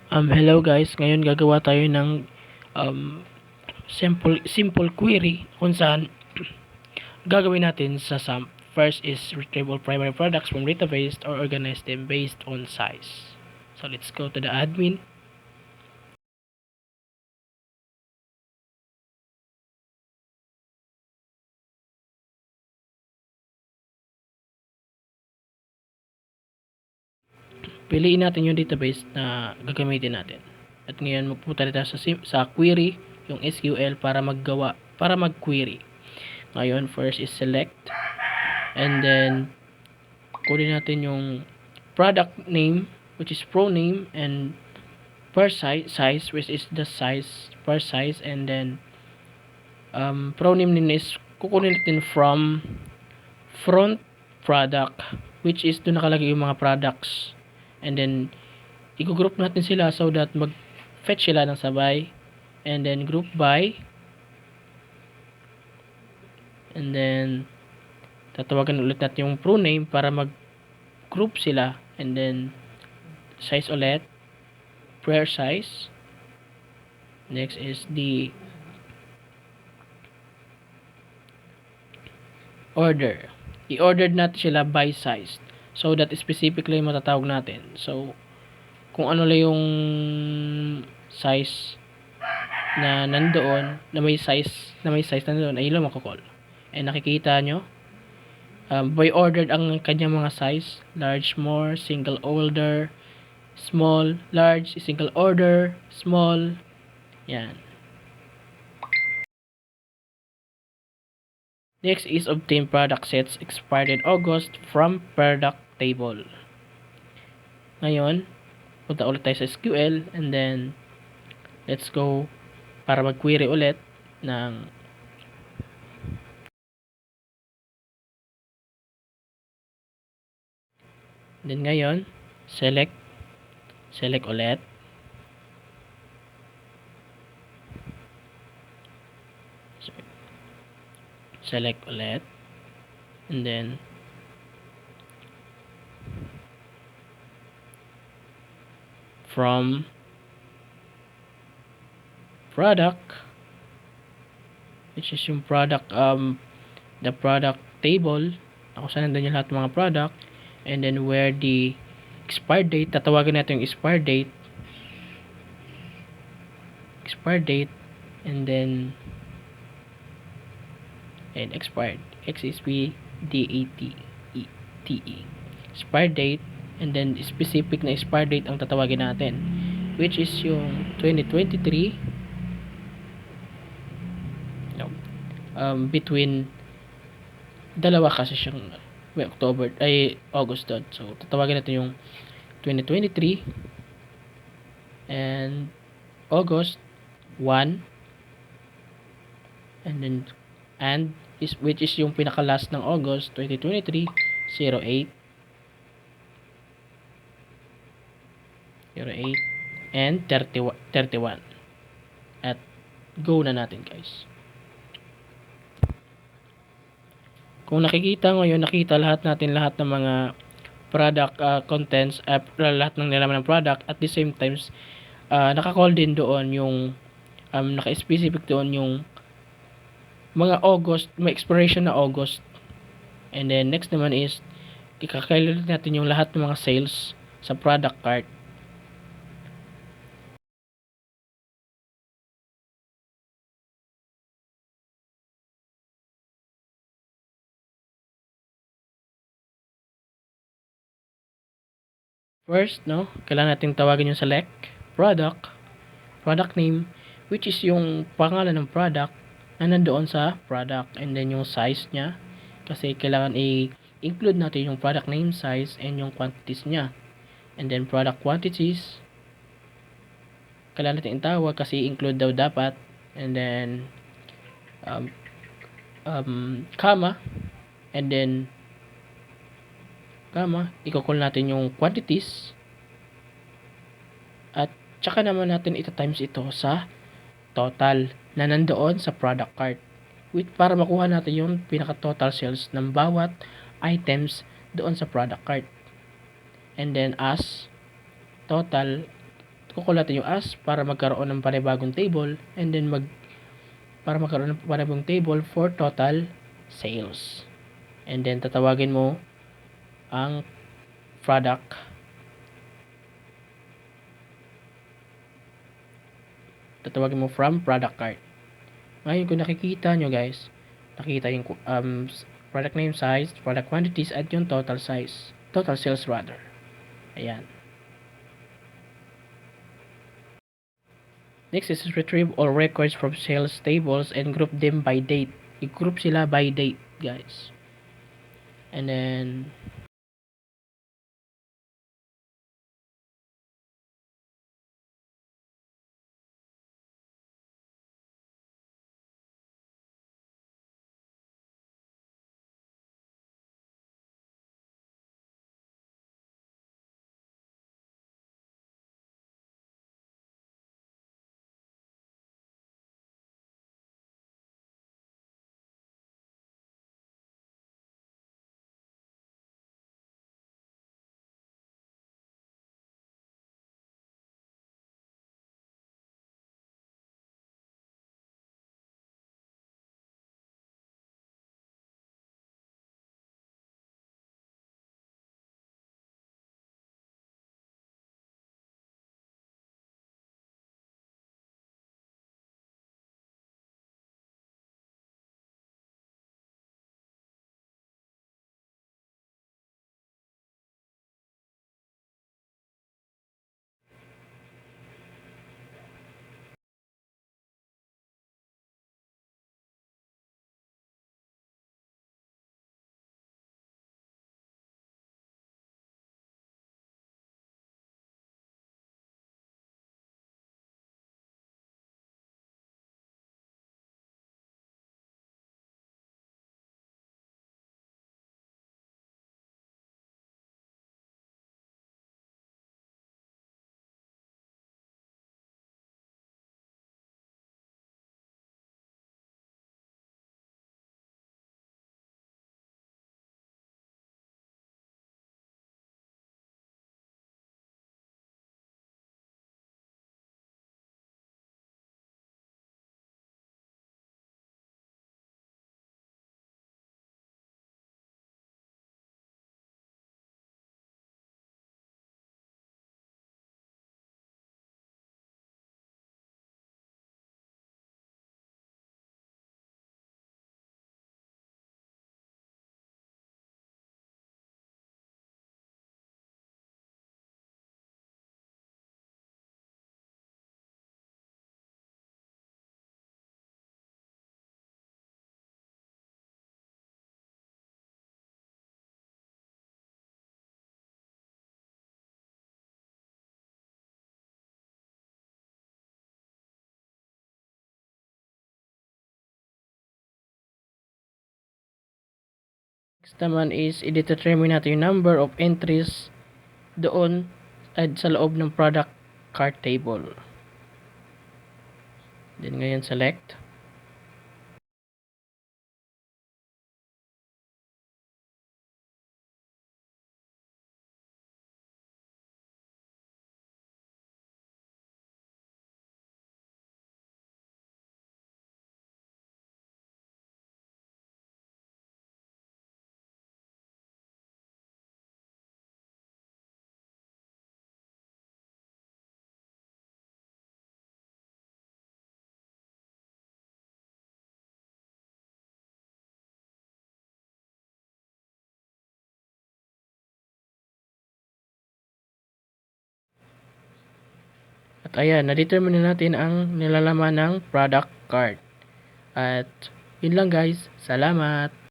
Hello guys, ngayon gagawa tayo ng um, simple query kung saan gagawin natin sa sum. First is retrieve all primary products from database or organize them based on size. So let's go to the admin. Piliin natin yung database na gagamitin natin. At ngayon magpupunta tayo sa query, yung SQL para mag-query. Ngayon first is select and then kunin natin yung product name which is pro name and per size which is the size per size, and then pro name din is kukunin natin from front product which is doon nakalagay yung mga products, and then i-group natin sila so that mag-fetch sila ng sabay, and then group by, and then tatawagan ulit natin yung pro name para mag-group sila, and then size ulit per size. Next is the order. I-ordered natin sila by size so that specifically matatawag natin. So kung ano lang yung size na nandoon, na may size nandoon, ay lang makakall. And nakikita nyo, by ordered ang kanyang mga size: large, more, single order, small, large, single order, small. Yan. Next is obtain product sets expired in August from product table. Ngayon, punta ulit tayo sa SQL, and then let's go para mag-query ulit ng then ngayon, select ulit. Select ulit. And then from product, which is yung product, the product table, ako saan nandun yung lahat ng mga product, and then where the expired date, tatawagan natin yung expired date, and then and expired, XSPDATE, expired date, and then specific na expired date ang tatawagin natin, which is yung 2023, between dalawa kasi siyang October ay August doon. So tatawagin natin yung 2023 and August 1, and then which is yung pinaka last ng August 2023, 08 and 31. At go na natin guys. Kung nakikita ngayon, nakita lahat ng mga product contents, lahat ng nalaman ng product. At the same times, naka-call din doon yung naka-specific doon yung mga August, may expiration na August. And then next naman is i-calculate natin yung lahat ng mga sales sa product cart. First, kailangan natin tawagin yung select product name, which is yung pangalan ng product na nandoon sa product, and then yung size niya, kasi kailangan i-include natin yung product name, size, and yung quantities niya. And then product quantities, kailangan natin itawag kasi include daw dapat. And then comma, and then i-call natin yung quantities, at tsaka naman natin ita-times ito sa total na nandoon sa product cart, para makuha natin yung pinaka total sales ng bawat items doon sa product cart. And then as total kukulatin yung as para magkaroon ng panibagong table, and then para magkaroon ng panibagong table for total sales. And then tatawagin mo ang product. Tatawagin mo from product cart. Ngayon kung nakikita nyo guys, nakita yung product name, size, product quantities, at yung total size, total sales rather. Ayan. Next is retrieve all records from sales tables and group them by date. I-group sila by date, guys. And then next naman is i-determine natin yung number of entries doon at sa loob ng product cart table. Then ngayon select. At ayan, na-determine na natin ang nilalaman ng product cart. At yun lang guys. Salamat!